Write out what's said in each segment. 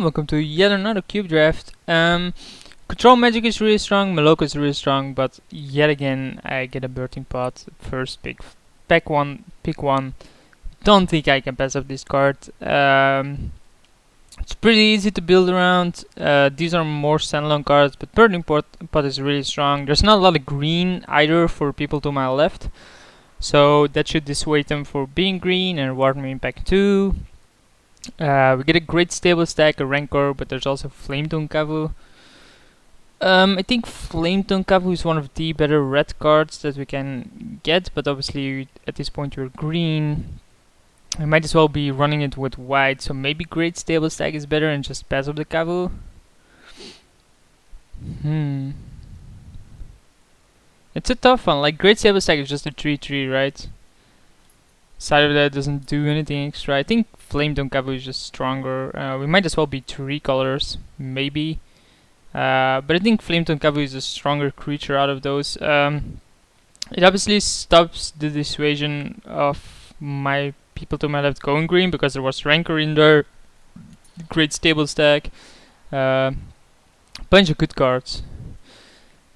welcome to yet another cube draft. Control magic is really strong, Maloko is really strong, but yet again I get a birthing pot. First pick, pack one, pick one. Don't think I can pass up this card. It's pretty easy to build around. These are more standalone cards, but birthing pot is really strong. There's not a lot of green either for people to my left, so that should dissuade them for being green and reward me in pack 2. We get a great stable stack, a Rancor, but there's also Flametone Kavu. I think Flametone Kavu is one of the better red cards that we can get, but obviously at this point we're green. I might as well be running it with white, so maybe great stable stack is better and just pass up the Kavu. It's a tough one. Like, great stable stack is just a 3/3, right? Side of that doesn't do anything extra. I think Flametone Kavu is just stronger. We might as well be 3 colors, maybe. But I think Flametone Kavu is a stronger creature out of those. It obviously stops the dissuasion of my people to my left going green because there was Rancor in there. Great stable stack. Bunch of good cards.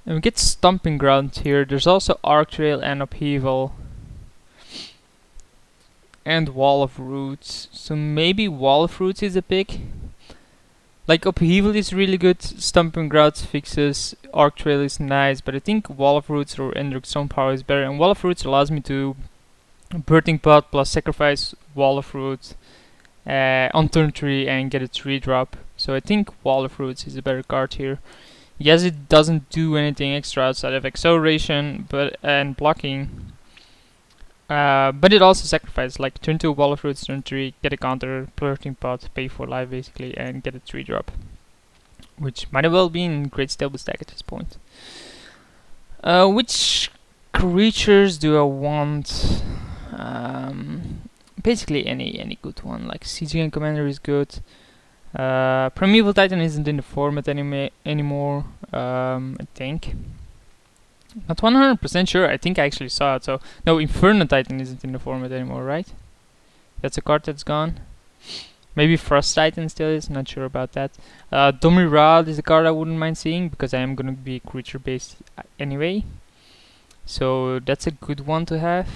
And we get Stomping Ground here. There's also Arc Trail and Upheaval. And Wall of Roots. So maybe Wall of Roots is a pick. Like, Upheaval is really good, Stomping Grounds fixes, Arc Trail is nice, but I think Wall of Roots or Endrick Stone Power is better, and Wall of Roots allows me to Birthing Pot plus sacrifice Wall of Roots on turn 3 and get a 3-drop. So I think Wall of Roots is a better card here. Yes, it doesn't do anything extra outside of acceleration and blocking. But it also sacrifices, like, turn 2 Wall of Roots, turn 3, get a counter, Birthing Pot, pay for life basically, and get a 3-drop. Which might as well be in great stable stack at this point. Which creatures do I want? Basically any good one, like CGN Commander is good. Primeval Titan isn't in the format anymore, I think. Not 100% sure, I think I actually saw it, so... No, Inferno Titan isn't in the format anymore, right? That's a card that's gone. Maybe Frost Titan still is, not sure about that. Domirad is a card I wouldn't mind seeing, because I am gonna be creature based anyway. So that's a good one to have.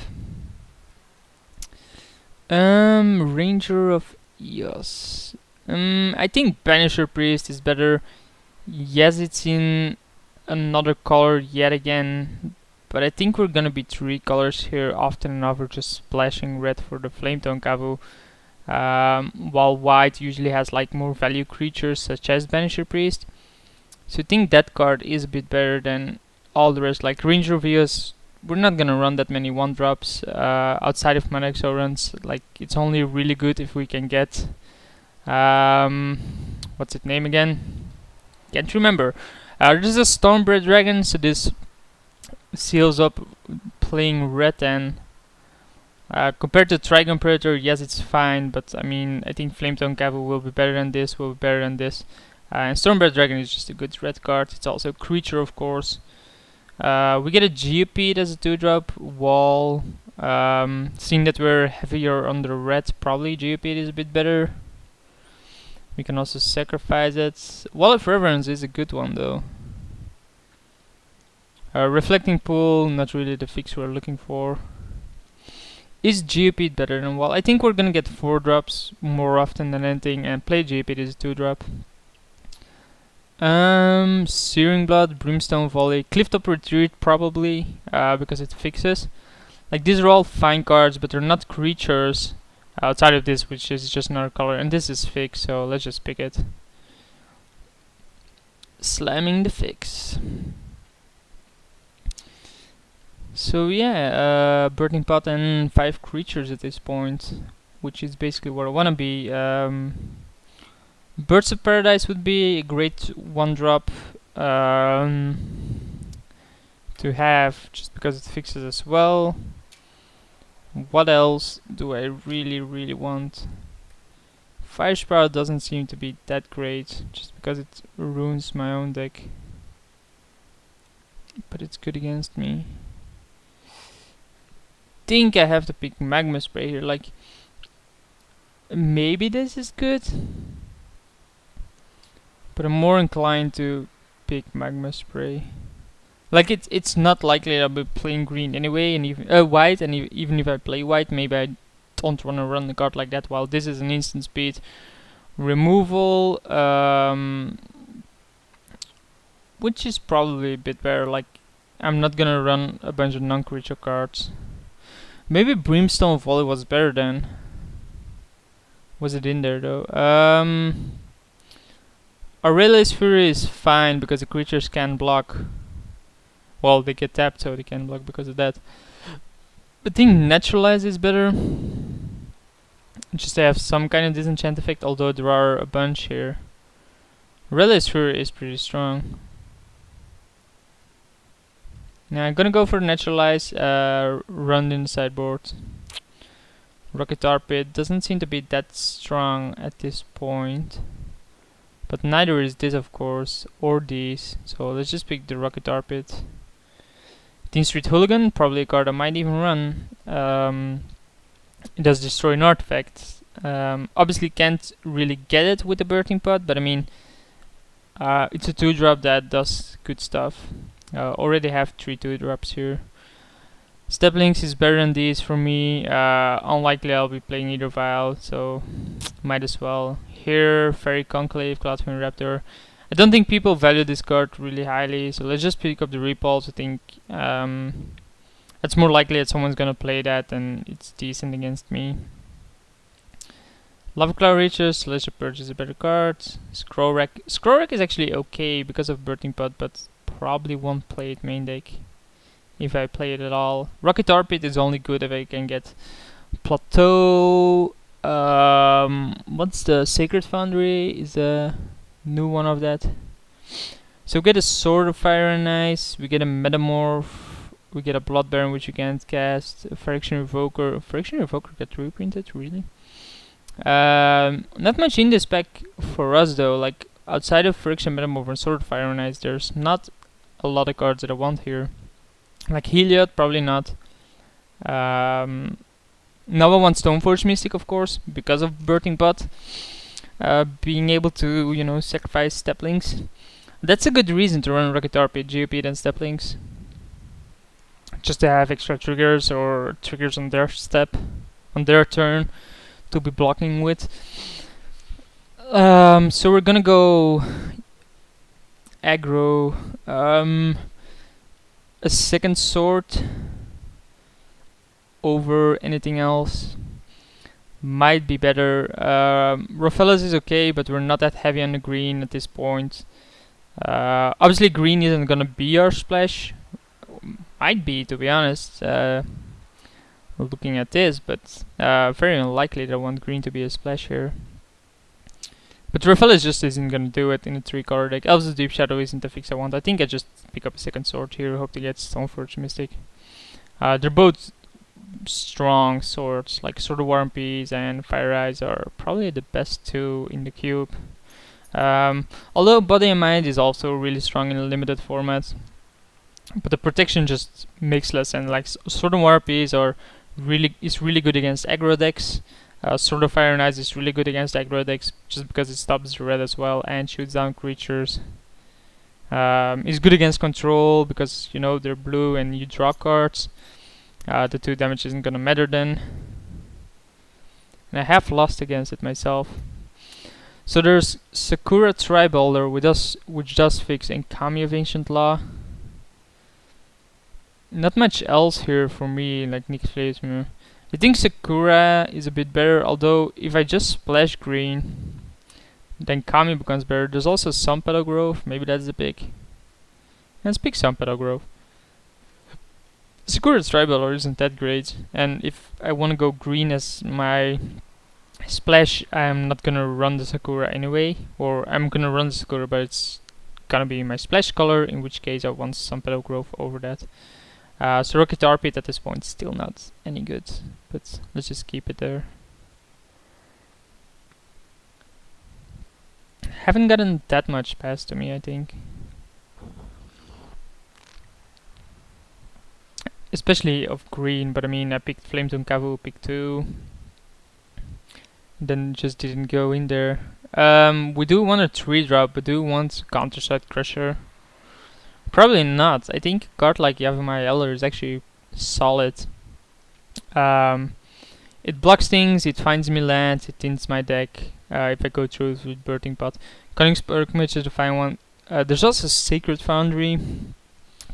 Ranger of Eos. I think Banisher Priest is better. Yes, it's in another color yet again, but I think we're gonna be 3 colors here. Often enough we're just splashing red for the Flametone Kavu, while white usually has like more value creatures such as Banisher Priest. So I think that card is a bit better than all the rest. Like Ranger of Eos, we're not gonna run that many 1-drops outside of my exo runs. Like, it's only really good if we can get what's its name again? Can't remember. This is a Stormbred Dragon, so this seals up playing red, and compared to Trigon Predator, yes, it's fine, but I mean, I think Flametone Kavu will be better than this, and Stormbred Dragon is just a good red card. It's also a creature, of course. We get a Geopede as a 2-drop, wall. Seeing that we're heavier on the red, probably Geopede is a bit better. We can also sacrifice it. Wall of Reverence is a good one though. Reflecting Pool, not really the fix we're looking for. Is Geopede better than Wall? I think we're gonna get 4-drops more often than anything, and play Geopede as a 2-drop. Searing Blood, Brimstone Volley, Clifftop Retreat probably, because it fixes. Like, these are all fine cards, but they're not creatures. Outside of this, which is just another color, and this is fixed, so let's just pick it. Slamming the fix. So yeah, Birthing Pot and 5 creatures at this point, which is basically what I wanna be. Birds of Paradise would be a great 1-drop to have, just because it fixes as well. What else do I really want? Fire Sprout doesn't seem to be that great, just because it ruins my own deck. But it's good against me. Think I have to pick Magma Spray here, like... Maybe this is good? But I'm more inclined to pick Magma Spray. Like it's not likely I'll be playing green anyway, and even white, and even if I play white, maybe I don't want to run the card like that. While this is an instant speed removal, which is probably a bit better. Like I'm not gonna run a bunch of non-creature cards. Maybe Brimstone Volley was better then. Was it in there though? Aurelia's Fury is fine because the creatures can block. Well, they get tapped, so they can block because of that. I think Naturalize is better. Just to have some kind of disenchant effect, although there are a bunch here. Aurelia's Fury is pretty strong. Now I'm gonna go for Naturalize, run in the sideboard. Rocket Pit doesn't seem to be that strong at this point. But neither is this, of course, or these. So let's just pick the Rocket Pit. Teen Street Hooligan, probably a card I might even run. It does destroy an artifact. Obviously can't really get it with the Birthing Pod, but I mean, it's a 2-drop that does good stuff. Already have 3 2-drops here. Step Links is better than these for me. Unlikely I'll be playing either Vial, so might as well. Here, Fairy Conclave, Cloudfin Raptor. I don't think people value this card really highly, so let's just pick up the Repulse. I think it's more likely that someone's gonna play that and it's decent against me. Lava Cloud Reaches, let's purchase a better card. Scroll Rack is actually okay because of Birthing Pod, but probably won't play it main deck if I play it at all. Rocket Pit is only good if I can get Plateau. What's the Sacred Foundry? Is a new one of that. So we get a Sword of Fire and Ice, we get a Metamorph, we get a Blood Baron which you can't cast, a Friction Revoker. Friction Revoker got reprinted, really? Not much in this pack for us though. Like outside of Friction, Metamorph and Sword of Fire and Ice, there's not a lot of cards that I want here. Like Heliod, probably not. Nova wants Stoneforge Mystic, of course, because of Birthing Pod. Being able to, you know, sacrifice Step Links. That's a good reason to run Rocket Pit, GOP, then Step Links. Just to have extra triggers or triggers on their on their turn to be blocking with. So we're gonna go aggro. A second sword over anything else might be better. Rofellas is okay, but we're not that heavy on the green at this point. Obviously green isn't gonna be our splash. Might be, to be honest. Looking at this, but very unlikely that I want green to be a splash here. But Rofellas just isn't gonna do it in a 3-color deck. Elves of Deep Shadow isn't the fix I want. I think I just pick up a second sword here, hope to get Stoneforge Mystic. They're both strong swords, like Sword of War and Peace and Fire Eyes are probably the best 2 in the cube. Although Body and Mind is also really strong in a limited format. But the protection just makes less sense. Like Sword of War and Peace is really good against aggro decks. Sword of Fire and Ice is really good against aggro decks just because it stops the red as well and shoots down creatures. It's good against control because, you know, they're blue and you draw cards. The 2 damage isn't gonna matter then. And I have lost against it myself. So there's Sakura Tribalder which does fix Enkami of Ancient Law. Not much else here for me, like Nick Flames. I think Sakura is a bit better, although if I just splash green, then Kami becomes better. There's also some Petal Grove, maybe that's the pick. Let's pick some Petal Grove. Sakura's Tribalder isn't that great, and if I want to go green as my splash, I'm not gonna run the Sakura anyway, or I'm gonna run the Sakura, but it's gonna be my splash color, in which case I want some Petal Grove over that. So Rocket Pit at this point still not any good, but let's just keep it there. Haven't gotten that much past to me, I think. Especially of green, but I mean I picked Flametongue Kavu, picked 2. Then just didn't go in there. We do want a 3-drop, but do we want Counterside Crusher? Probably not. I think a card like Yavimaya Elder is actually solid. It blocks things, it finds me lands, it tints my deck if I go through with Birthing Pot. Cunning Sparkmage is the fine one. There's also Sacred Foundry.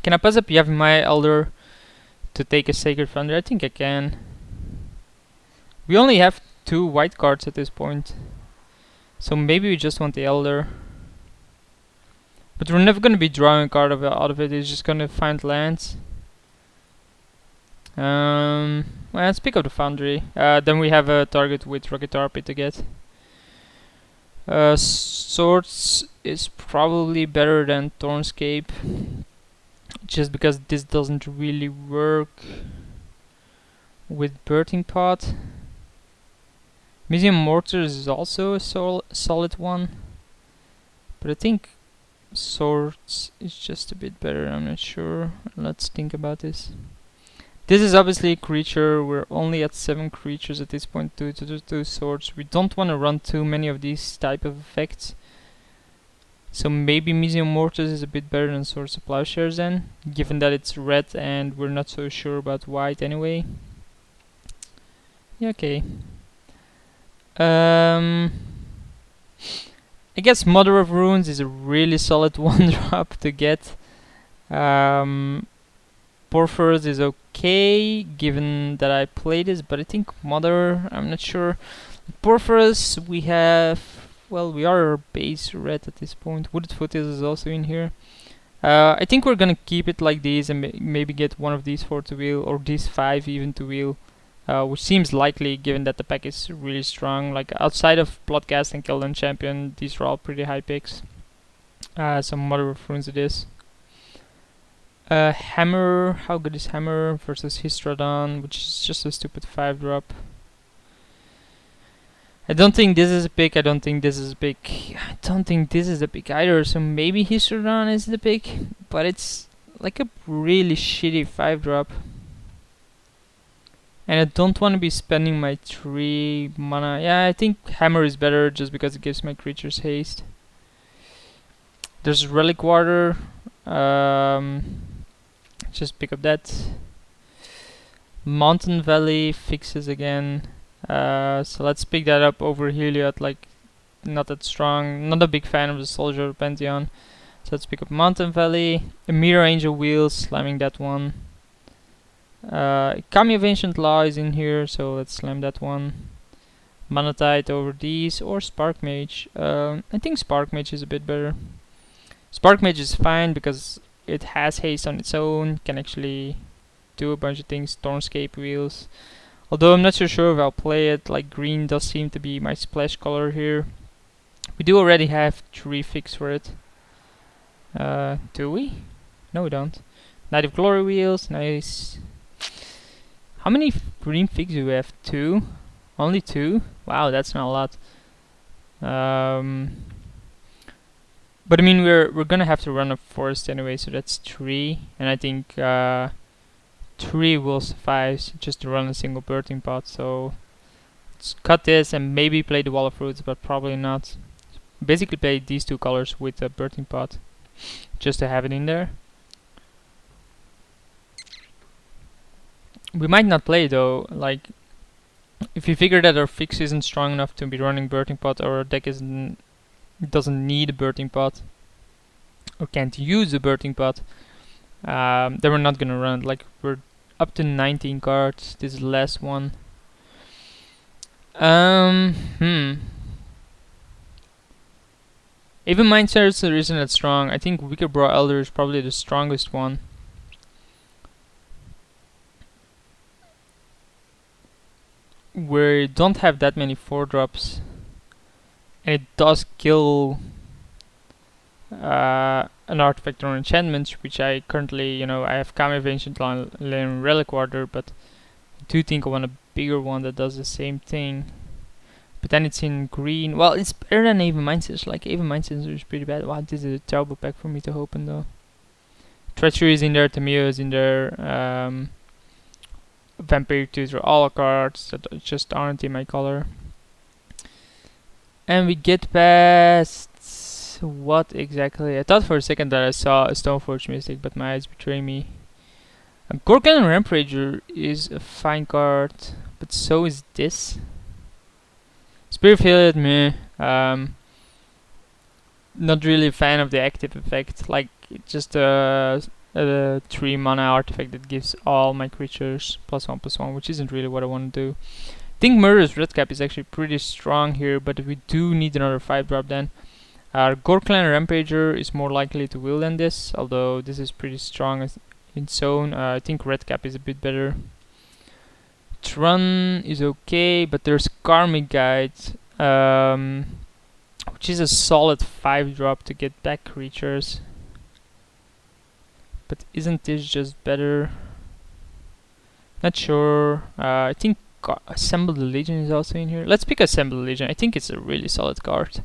Can I pass up Yavimaya Elder to take a Sacred Foundry? I think I can. We only have 2 white cards at this point, so maybe we just want the Elder. But we're never gonna be drawing a card out of it. It's just gonna find lands. Well, let's pick up the Foundry. Then we have a target with Rocket Harpy to get. Swords is probably better than Thornscape, just because this doesn't really work with Birthing Pot. Museum Mortars is also a solid one, but I think Swords is just a bit better. I'm not sure. Let's think about this. This is obviously a creature. We're only at 7 creatures at this point to do swords. We don't want to run too many of these type of effects. So maybe Museum Mortars is a bit better than Swords of Plowshares then, given that it's red and we're not so sure about white anyway. Yeah, okay. I guess Mother of Runes is a really solid 1-drop to get. Porphyros is okay, given that I play this, but I think Mother, I'm not sure. Porphyros, we have, well, we are base red at this point. Wooded Foothills is also in here. I think we're gonna keep it like this and maybe get one of these 4 to wheel, or these 5 even to wheel, which seems likely given that the pack is really strong. Like outside of Bloodcast and Keldon Champion, these are all pretty high picks. So Mother of Runes it is. Hammer, how good is Hammer versus Histrodon, which is just a stupid 5-drop. I don't think this is a pick, I don't think this is a pick, I don't think this is a pick either, so maybe Histrodon is the pick, but it's like a really shitty 5-drop. And I don't want to be spending my 3 mana. Yeah, I think Hammer is better just because it gives my creatures haste. There's Relic Water. Just pick up that. Mountain Valley fixes again. So let's pick that up over Heliod. Like, not that strong. Not a big fan of the Soldier of Pantheon. So let's pick up Mountain Valley. A Mirror Angel Wheel, slamming that one. Kami of Ancient Law is in here, so let's slam that one. Manatite over these, or Spark Mage. I think Spark Mage is a bit better. Spark Mage is fine because it has haste on its own, can actually do a bunch of things, Thornscape wheels. Although I'm not so sure if I'll play it, like green does seem to be my splash color here. We do already have 3 fix for it. Do we? No, we don't. Knight of Glory wheels, nice. How many green figs do we have? 2? Only 2? Wow, that's not a lot. But I mean, we're gonna have to run a forest anyway, so that's 3, and I think 3 will suffice just to run a single Birthing Pot. So let's cut this and maybe play the Wall of Roots, but probably not. Basically, play these 2 colors with a Birthing Pot, just to have it in there. We might not play though. Like, if you figure that our fix isn't strong enough to be running Birthing Pot, or our deck doesn't need a Birthing Pot, or can't use a Birthing Pot, then we're not gonna run it. Like, we're up to 19 cards. This is the last one. Even Mindsearcher isn't that strong. I think Wicked Bra Elder is probably the strongest one. We don't have that many 4-drops, and it does kill an artifact or enchantment, which I currently, I have Kami of Ancient Law and Relic Water, but I do think I want a bigger one that does the same thing. But then it's in green. Well, it's better than Aven Mindsearcher. Like, Aven Mindsearcher is pretty bad. Wow, this is a terrible pack for me to open though. Treachery is in there, Tamio is in there, Vampire Tutor, all cards that just aren't in my color. And we get past... what exactly? I thought for a second that I saw a Stoneforge Mystic, but my eyes betray me. A Gorgon Rampager is a fine card, but so is this. Spirit Affiliate, meh. Not really a fan of the active effect. Like, it's just a 3 mana artifact that gives all my creatures +1/+1, which isn't really what I want to do. I think Murderous Redcap is actually pretty strong here, but we do need another 5-drop then. Gorklan Rampager is more likely to will than this, although this is pretty strong in its own. I think Redcap is a bit better. Trun is okay, but there's Karmic Guide, which is a solid 5-drop to get back creatures. But isn't this just better? Not sure. I think Assemble the Legion is also in here. Let's pick Assemble the Legion. I think it's a really solid card.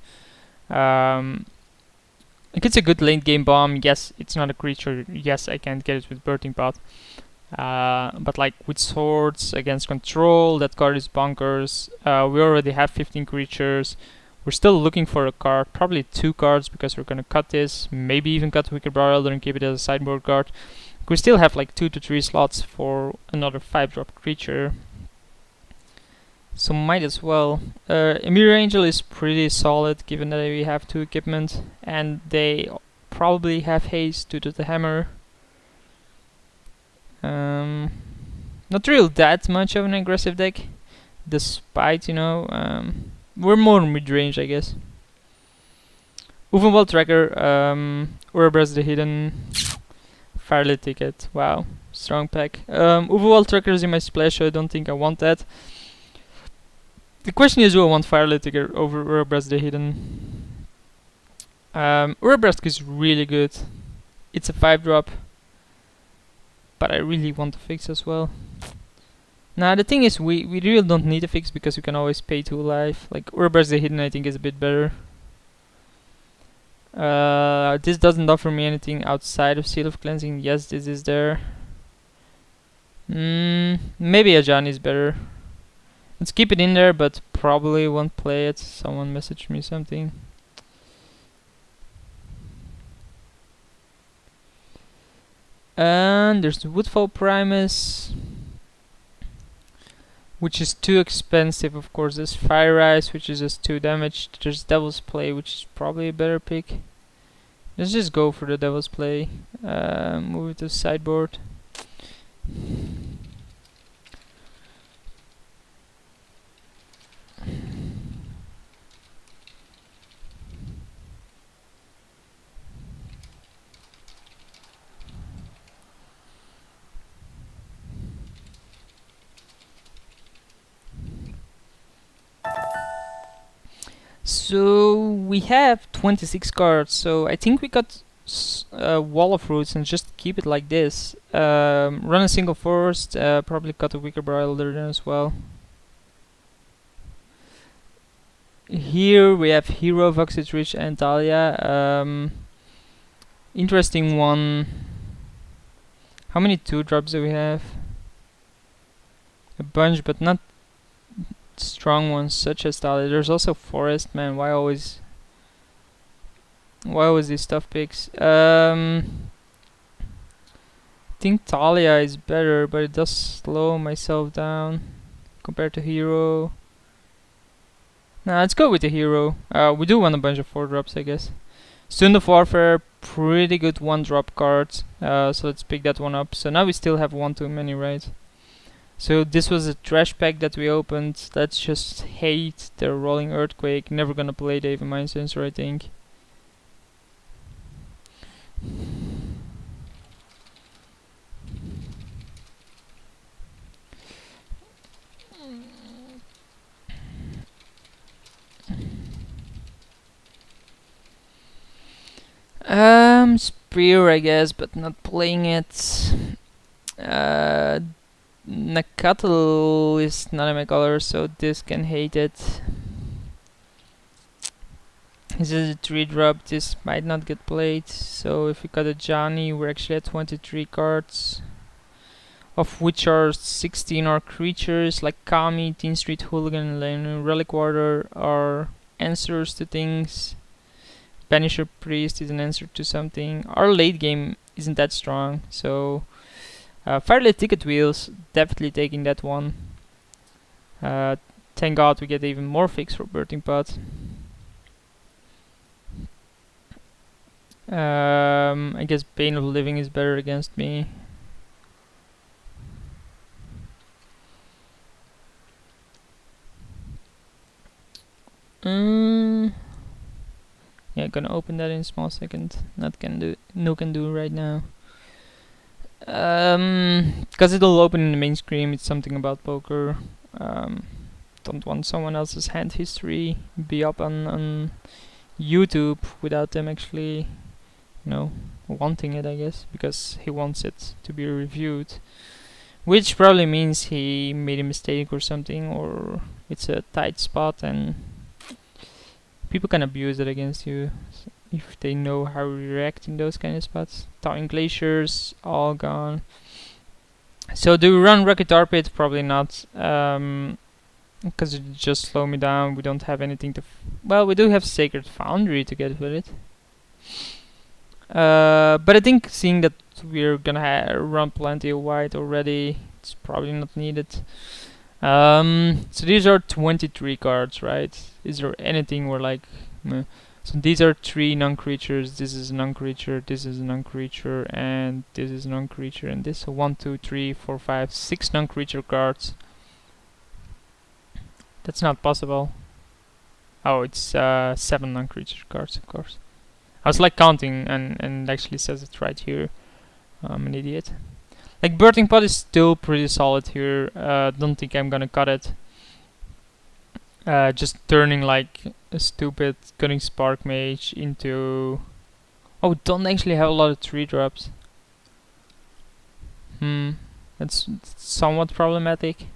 Like, it's a good late game bomb. Yes, it's not a creature. Yes, I can't get it with Birthing Pot. But like with swords against control, that card is bonkers. We already have 15 creatures. We're still looking for a card, probably 2 cards, because we're gonna cut this, maybe even cut Wickerbrow Elder and keep it as a sideboard card. We still have like 2 to 3 slots for another 5-drop creature, so might as well. Emir Angel is pretty solid, given that we have 2 equipment, and they probably have haste due to the hammer. Not really that much of an aggressive deck, despite, you know, we're more mid-range, I guess. Ovenwald Tracker, Ouroboros the Hidden, Firelit Ticket, wow, strong pack. Ovenwald Tracker is in my splash, so I don't think I want that. The question is, do I want Firelit Ticket over Ouroboros the Hidden? Ouroboros is really good. It's a 5-drop, but I really want to fix as well. Now the thing is, we really don't need a fix because we can always pay 2 life. Like, Ouroboros the Hidden I think is a bit better. This doesn't offer me anything outside of Seal of Cleansing. Yes, this is there. Maybe Ajani is better. Let's keep it in there, but probably won't play it. Someone messaged me something. And there's the Woodfall Primus, which is too expensive. Of course, there's Fire Ice, which is just 2 damage. There's Devil's Play, which is probably a better pick. Let's just go for the Devil's Play. Move it to sideboard. So we have 26 cards, so I think we got Wall of Roots and just keep it like this. Run a single forest, probably cut a Wickerbrow Elder then as well. Here we have Hero, Voxit Rich, and Talia. Interesting one. How many 2-drops do we have? A bunch, but not strong ones such as Talia. There's also Forest, man. Why always these stuff picks? I think Talia is better, but it does slow myself down compared to Hero. Nah, let's go with the Hero. We do want a bunch of 4-drops, I guess. Student of Warfare, pretty good 1-drop card. So let's pick that one up. So now we still have 1 too many, right? So this was a trash pack that we opened. Let's just hate the Rolling Earthquake. Never gonna play Dave and Mind Sensor, I think. Spear, I guess, but not playing it. Nakatl is not in my color, so this can hate it. This is a 3-drop, this might not get played. So if we got a Johnny, we're actually at 23 cards, of which are 16 are creatures like Kami, Teen Street Hooligan, and Relic Warder are answers to things. Banisher Priest is an answer to something. Our late game isn't that strong, so Firelight Ticket Wheels, definitely taking that one. Thank God we get even more fix for Birthing Pot. I guess Bane of Living is better against me. Yeah, gonna open that in a small second. Not can do, no can do right now. Because it'll open in the main screen. It's something about poker. Don't want someone else's hand history be up on YouTube without them actually, wanting it, I guess, because he wants it to be reviewed, which probably means he made a mistake or something, or it's a tight spot and people can abuse it against you if they know how to react in those kind of spots. Thawing Glaciers, all gone. So do we run Rocket Arpit? Probably not, because it just slow me down. We don't have anything to... well, we do have Sacred Foundry to get with it. But I think seeing that we're gonna run plenty of white already, it's probably not needed. So these are 23 cards, right? Is there anything where like... meh. So these are 3 non-creatures, this is a non-creature, this is a non-creature, and this is a non-creature, and this. So 1, 2, 3, 4, 5, 6 non-creature cards. That's not possible. Oh, it's 7 non-creature cards, of course. I was like counting, and it actually says it right here. I'm an idiot. Like, Birthing Pot is still pretty solid here. Don't think I'm gonna cut it. Just turning like a stupid Cunning Spark Mage into... oh, don't actually have a lot of 3-drops. That's somewhat problematic.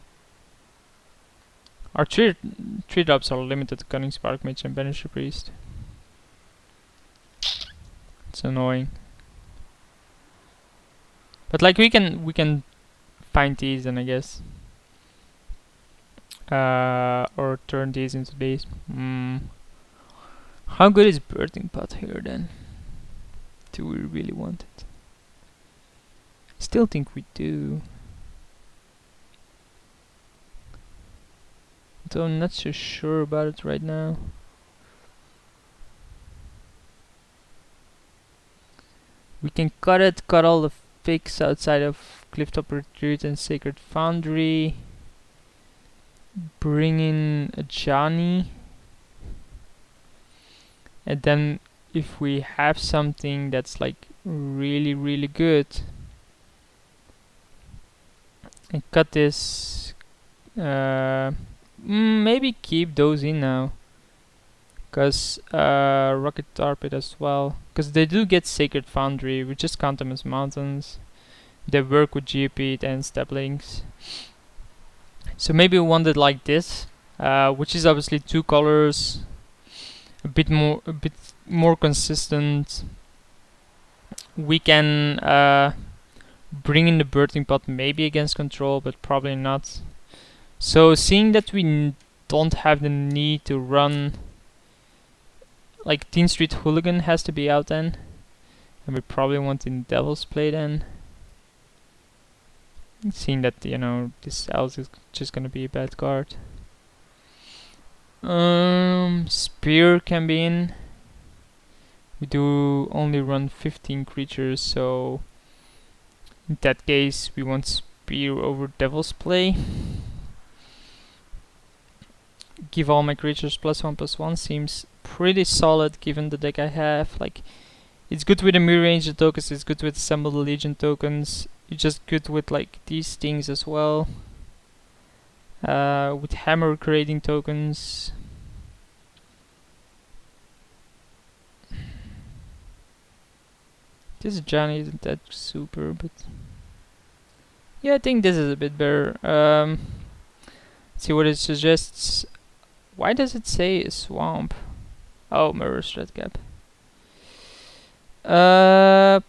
Our 3-drops are limited to Cunning Spark Mage and Banisher Priest. It's annoying. But like we can find these, and I guess or turn these into these. How good is Birthing Pot here then? Do we really want it? Still think we do. Though I'm not so sure about it right now. We can cut all the fix outside of Clifftop Retreat and Sacred Foundry. Bring in a Johnny. And then if we have something that's like really, really good, and cut this, maybe keep those in now, cause Rocket Arpit as well, cause they do get Sacred Foundry. We just count them as mountains. They work with GP and step links. So maybe we want it like this, which is obviously 2 colors, a bit more consistent. We can bring in the Birthing Pot maybe against control, but probably not. So seeing that we don't have the need to run, like Teen Street Hooligan has to be out then, and we probably want in Devil's Play then. Seeing that, this else is just gonna be a bad card. Spear can be in. We do only run 15 creatures, so in that case we want Spear over Devil's Play. Give all my creatures +1/+1 seems pretty solid given the deck I have. Like, it's good with the Mirror Angel tokens, it's good with Assemble the Legion tokens. It's just good with like these things as well. With Hammer creating tokens. This Johnny isn't that super, but yeah, I think this is a bit better. See what it suggests. Why does it say a swamp? Oh, Mirror Strat Gap.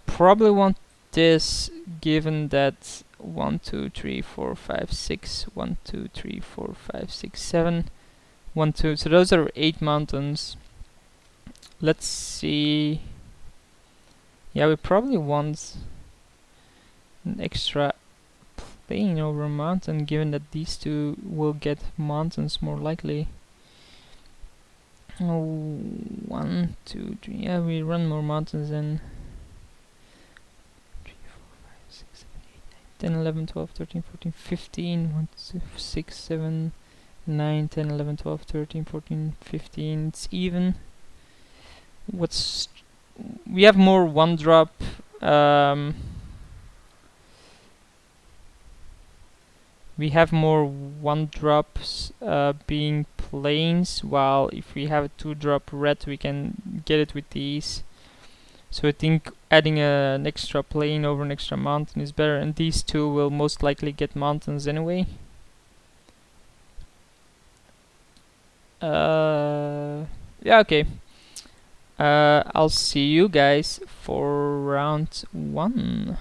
Probably want this, given that 1, 2, 3, 4, 5, 6, 1, 2, 3, 4, 5, 6, 7 1, 2. So those are 8 mountains. Let's see. Yeah, we probably want an extra plane over a mountain, given that these two will get mountains more likely. Oh, 1, 2, 3. Yeah, we run more mountains than 3, 4, 5, 6, 7, 8, 9, 10, 11, 12, 13, 14, 15. 1, 2, 6, 7, 9, 10, 11, 12, 13, 14, 15. It's even. We have more one drop. We have more one drops being planes, while if we have a 2-drop red, we can get it with these. So I think adding an extra plane over an extra mountain is better, and these two will most likely get mountains anyway. Yeah, okay. I'll see you guys for round 1.